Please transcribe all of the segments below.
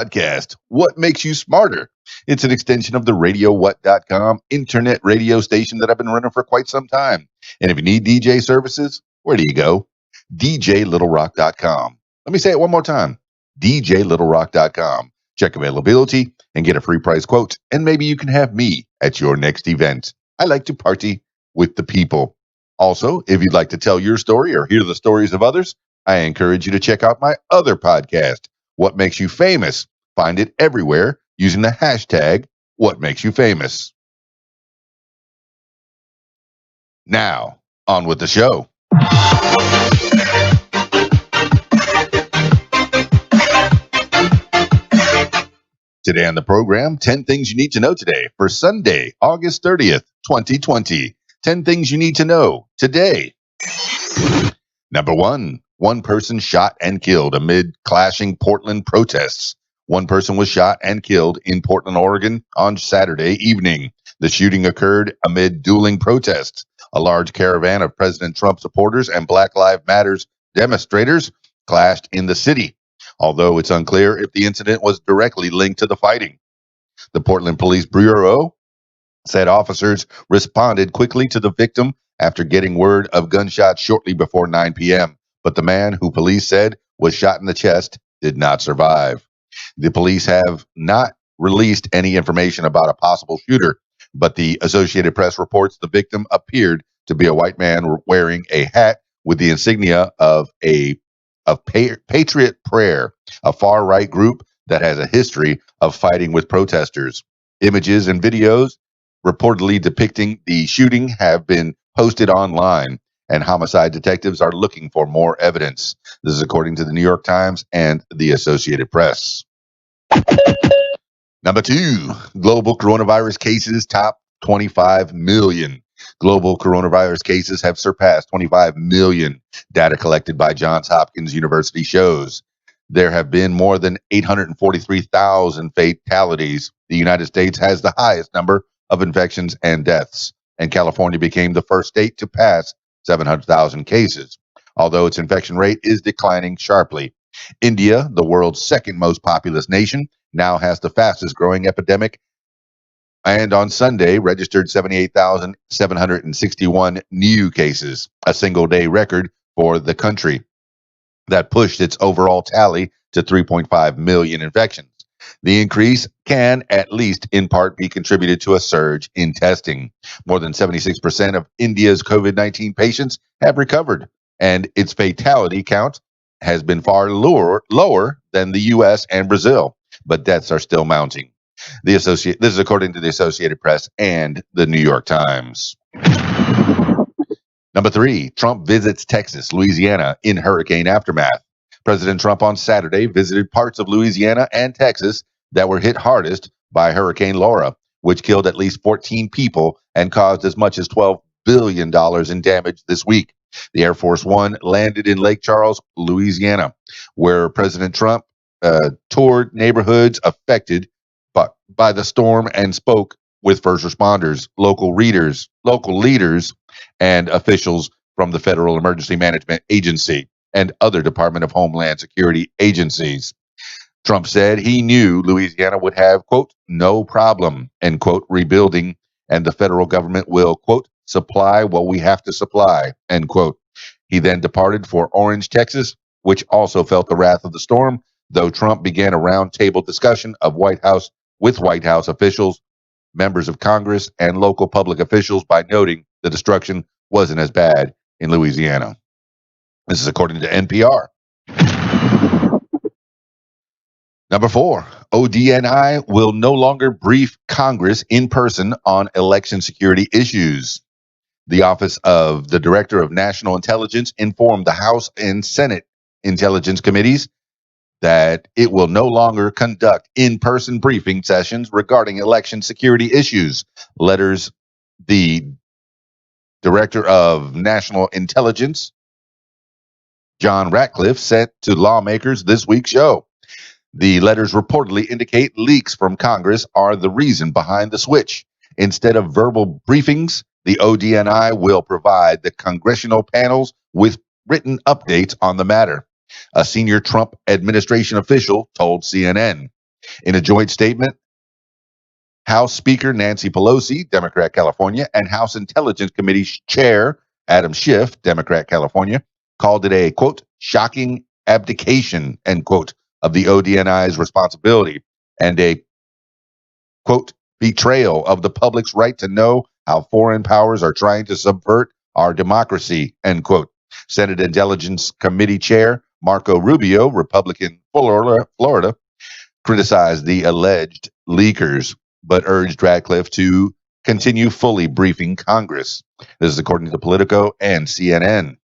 podcast, What Makes You Smarter? It's an extension of the RadioWhat.com internet radio station that I've been running for quite some time. And if you need DJ services, where do you go? DJLittleRock.com. Let me say it one more time. DJLittleRock.com. Check availability and get a free price quote. And maybe you can have me at your next event. I like to party with the people. Also, if you'd like to tell your story or hear the stories of others, I encourage you to check out my other podcast, What Makes You Famous. Find it everywhere using the hashtag What Makes You Famous. Now, on with the show. Today on the program, 10 things you need to know today for Sunday, August 30th, 2020. 10 things you need to know today. Number one person shot and killed amid clashing Portland protests. One person was shot and killed in Portland, Oregon on Saturday evening. The shooting occurred amid dueling protests. A large caravan of President Trump supporters and Black Lives Matter demonstrators clashed in the city, although it's unclear if the incident was directly linked to the fighting. The Portland Police Bureau said officers responded quickly to the victim after getting word of gunshots shortly before 9 p.m., but the man who police said was shot in the chest did not survive. The police have not released any information about a possible shooter, but the Associated Press reports the victim appeared to be a white man wearing a hat with the insignia of Patriot Prayer, a far-right group that has a history of fighting with protesters. Images and videos reportedly depicting the shooting have been posted online, and homicide detectives are looking for more evidence. This is according to the New York Times and the Associated Press. Number two, global coronavirus cases top 25 million. Global coronavirus cases have surpassed 25 million. Data collected by Johns Hopkins University shows there have been more than 843,000 fatalities. The United States has the highest number of infections and deaths, and California became the first state to pass 700,000 cases, although its infection rate is declining sharply. India, the world's second most populous nation, now has the fastest growing epidemic, and on Sunday registered 78,761 new cases, a single day record for the country that pushed its overall tally to 3.5 million infections. The increase can, at least in part, be contributed to a surge in testing. More than 76% of India's COVID-19 patients have recovered, and its fatality count has been far lower than the U.S. and Brazil, but deaths are still mounting. This is according to the Associated Press and the New York Times. Number three, Trump visits Texas, Louisiana in hurricane aftermath. President Trump on Saturday visited parts of Louisiana and Texas that were hit hardest by Hurricane Laura, which killed at least 14 people and caused as much as $12 billion in damage this week. The Air Force One landed in Lake Charles, Louisiana, where President Trump toured neighborhoods affected by the storm and spoke with first responders, local leaders, and officials from the Federal Emergency Management Agency and other Department of Homeland Security agencies. Trump said he knew Louisiana would have, quote, no problem, end quote, rebuilding, and the federal government will, quote, supply what we have to supply, end quote. He then departed for Orange, Texas, which also felt the wrath of the storm, though Trump began a roundtable discussion of White House officials, members of Congress, and local public officials by noting the destruction wasn't as bad in Louisiana. This is according to NPR. Number four, ODNI will no longer brief Congress in person on election security issues. The Office of the Director of National Intelligence informed the House and Senate Intelligence Committees that it will no longer conduct in-person briefing sessions regarding election security issues. Letters the Director of National Intelligence, John Ratcliffe, sent to lawmakers this week show. The letters reportedly indicate leaks from Congress are the reason behind the switch. Instead of verbal briefings, the ODNI will provide the congressional panels with written updates on the matter. A senior Trump administration official told CNN. In a joint statement, House Speaker Nancy Pelosi, Democrat California, and House Intelligence Committee Chair Adam Schiff, Democrat California, called it a, quote, shocking abdication, end quote, of the ODNI's responsibility and a, quote, betrayal of the public's right to know how foreign powers are trying to subvert our democracy, end quote. Senate Intelligence Committee Chair Marco Rubio, Republican Florida, criticized the alleged leakers, but urged Radcliffe to continue fully briefing Congress. This is according to Politico and CNN.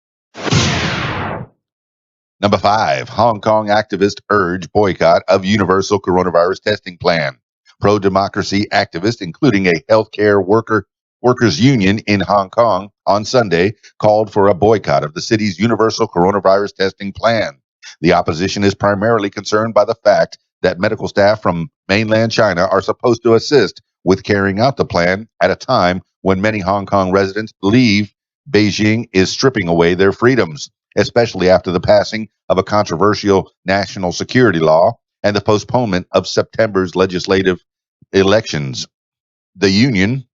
Number 5, Hong Kong activists urge boycott of universal coronavirus testing plan. Pro-democracy activists, including a healthcare workers union in Hong Kong on Sunday, called for a boycott of the city's universal coronavirus testing plan. The opposition is primarily concerned by the fact that medical staff from mainland China are supposed to assist with carrying out the plan at a time when many Hong Kong residents believe Beijing is stripping away their freedoms, especially after the passing of a controversial national security law and the postponement of September's legislative elections. The union,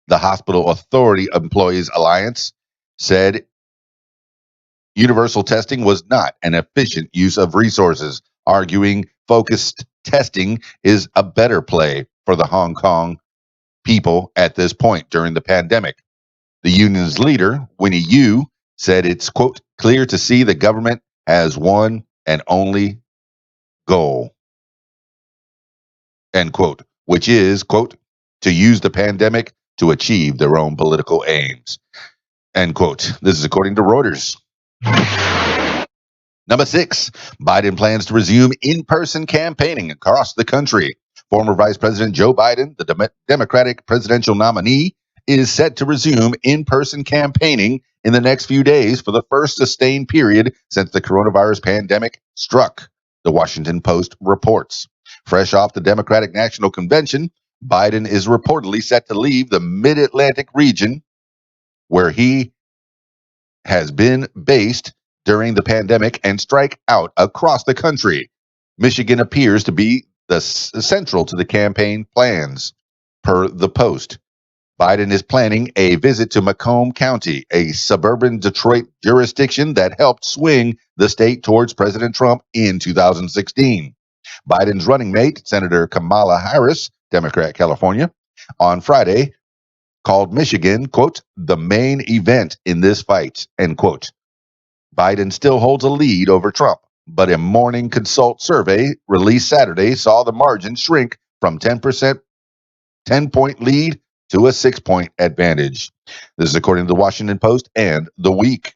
the Hospital Authority Employees Alliance, said universal testing was not an efficient use of resources, arguing focused testing is a better play for the Hong Kong people at this point during the pandemic. The union's leader, Winnie Yu, said it's, quote, clear to see the government has one and only goal, end quote, which is, quote, to use the pandemic to achieve their own political aims, end quote. This is according to Reuters. Number 6, Biden plans to resume in-person campaigning across the country. Former Vice President Joe Biden, the Democratic presidential nominee, is set to resume in-person campaigning in the next few days for the first sustained period since the coronavirus pandemic struck, the Washington Post reports. Fresh off the Democratic National Convention, Biden is reportedly set to leave the Mid-Atlantic region, where he has been based during the pandemic, and strike out across the country. Michigan appears to be central to the campaign plans, per the Post. Biden is planning a visit to Macomb County, a suburban Detroit jurisdiction that helped swing the state towards President Trump in 2016. Biden's running mate, Senator Kamala Harris, Democrat California, on Friday called Michigan, quote, the main event in this fight, end quote. Biden still holds a lead over Trump, but a Morning Consult survey released Saturday saw the margin shrink from 10-point lead to a 6-point advantage. This is according to the Washington Post and The Week.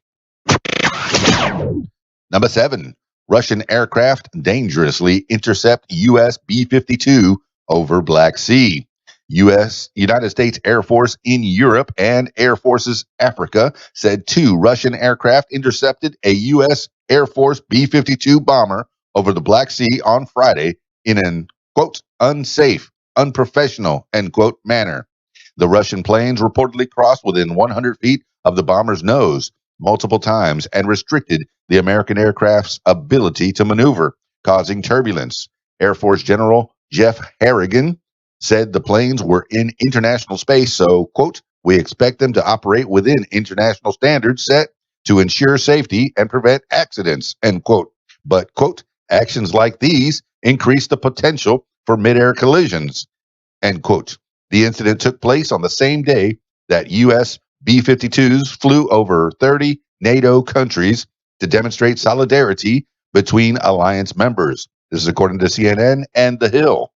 Number 7, Russian aircraft dangerously intercept U.S. B-52 over Black Sea. United States Air Force in Europe and Air Forces Africa said 2 Russian aircraft intercepted a U.S. Air Force B-52 bomber over the Black Sea on Friday in an, quote, unsafe, unprofessional, end quote, manner. The Russian planes reportedly crossed within 100 feet of the bomber's nose multiple times and restricted the American aircraft's ability to maneuver, causing turbulence. Air Force General Jeff Harrigan said the planes were in international space, so, quote, we expect them to operate within international standards set to ensure safety and prevent accidents, end quote. But, quote, actions like these increase the potential for mid-air collisions, end quote. The incident took place on the same day that U.S. B-52s flew over 30 NATO countries to demonstrate solidarity between alliance members. This is according to CNN and The Hill.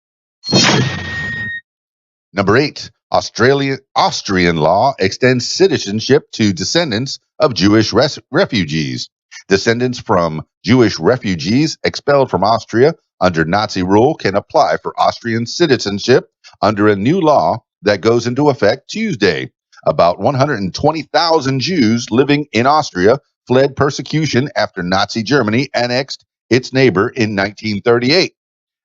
Number 8, Austrian law extends citizenship to descendants of Jewish refugees. Descendants from Jewish refugees expelled from Austria under Nazi rule can apply for Austrian citizenship under a new law that goes into effect Tuesday. About 120,000 Jews living in Austria fled persecution after Nazi Germany annexed its neighbor in 1938.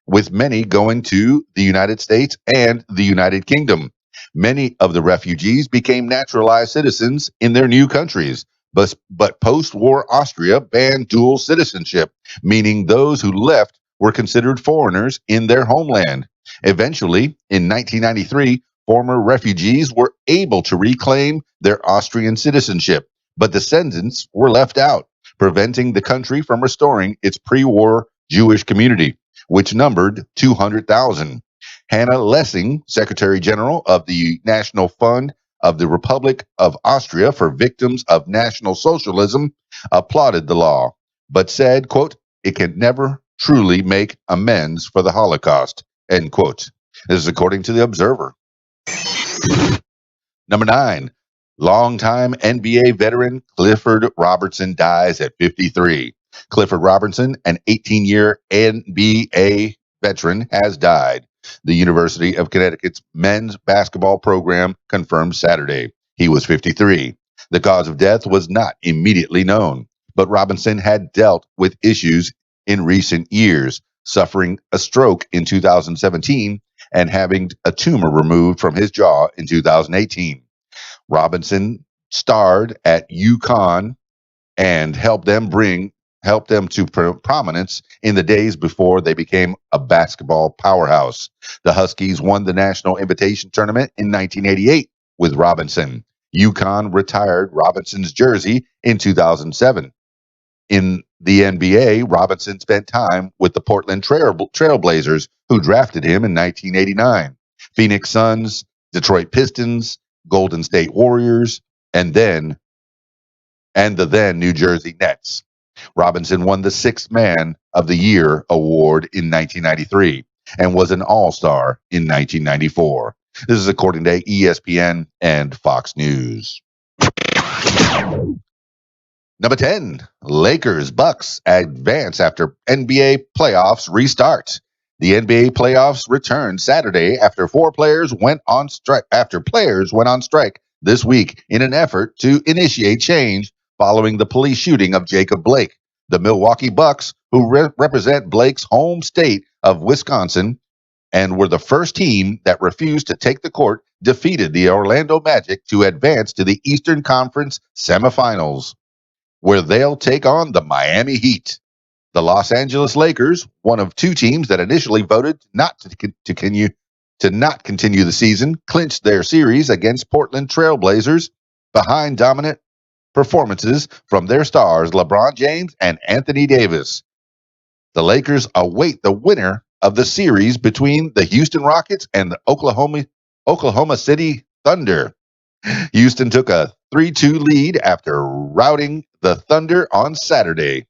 With many going to the United States and the United Kingdom. Many of the refugees became naturalized citizens in their new countries, but post-war Austria banned dual citizenship, meaning those who left were considered foreigners in their homeland. Eventually, in 1993, former refugees were able to reclaim their Austrian citizenship, but descendants were left out, preventing the country from restoring its pre war Jewish community, which numbered 200,000. Hannah Lessing, Secretary General of the National Fund of the Republic of Austria for Victims of National Socialism, applauded the law, but said, quote, it can never truly make amends for the Holocaust, end quote. This is according to the Observer. Number 9, longtime NBA veteran Clifford Robertson dies at 53. Clifford Robertson, an 18-year NBA veteran, has died. The University of Connecticut's men's basketball program confirmed Saturday. He was 53. The cause of death was not immediately known, but Robinson had dealt with issues in recent years, suffering a stroke in 2017 and having a tumor removed from his jaw in 2018. Robinson starred at UConn and helped them to prominence in the days before they became a basketball powerhouse. The Huskies won the National Invitation Tournament in 1988 with Robinson. UConn retired Robinson's jersey in 2007. In the NBA, Robinson spent time with the Portland Trailblazers, who drafted him in 1989, Phoenix Suns, Detroit Pistons, Golden State Warriors, and the then New Jersey Nets. Robinson won the Sixth Man of the Year award in 1993 and was an All-Star in 1994. This is according to ESPN and Fox News. Number 10, Lakers Bucks advance after NBA playoffs restart. The NBA playoffs returned Saturday after players went on strike this week in an effort to initiate change following the police shooting of Jacob Blake. The Milwaukee Bucks, who represent Blake's home state of Wisconsin and were the first team that refused to take the court, defeated the Orlando Magic to advance to the Eastern Conference semifinals, where they'll take on the Miami Heat. The Los Angeles Lakers, one of two teams that initially voted not to continue the season, clinched their series against Portland Trailblazers behind dominant performances from their stars LeBron James and Anthony Davis. The Lakers await the winner of the series between the Houston Rockets and the Oklahoma City Thunder. Houston took a 3-2 lead after routing the Thunder on Saturday.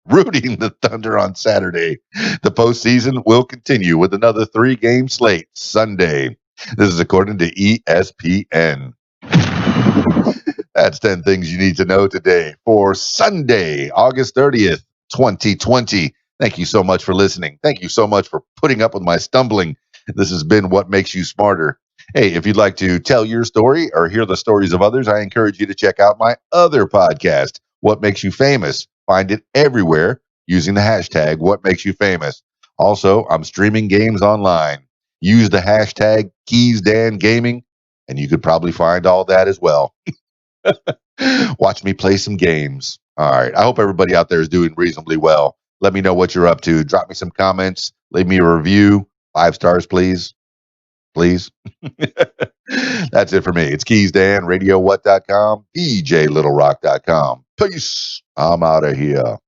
The postseason will continue with another 3-game slate Sunday. This is according to ESPN. That's 10 things you need to know today for Sunday, August 30th, 2020. Thank you so much for listening. Thank you so much for putting up with my stumbling. This has been What Makes You Smarter. Hey, if you'd like to tell your story or hear the stories of others, I encourage you to check out my other podcast, What Makes You Famous. Find it everywhere using the hashtag What Makes You Famous. Also, I'm streaming games online. Use the hashtag KeysDAN Gaming, and you could probably find all that as well. Watch me play some games. All right. I hope everybody out there is doing reasonably well. Let me know what you're up to. Drop me some comments. Leave me a review. 5 stars, please. Please. That's it for me. It's KeysDAN, RadioWhat.com, DJLittleRock.com. Peace. I'm out of here.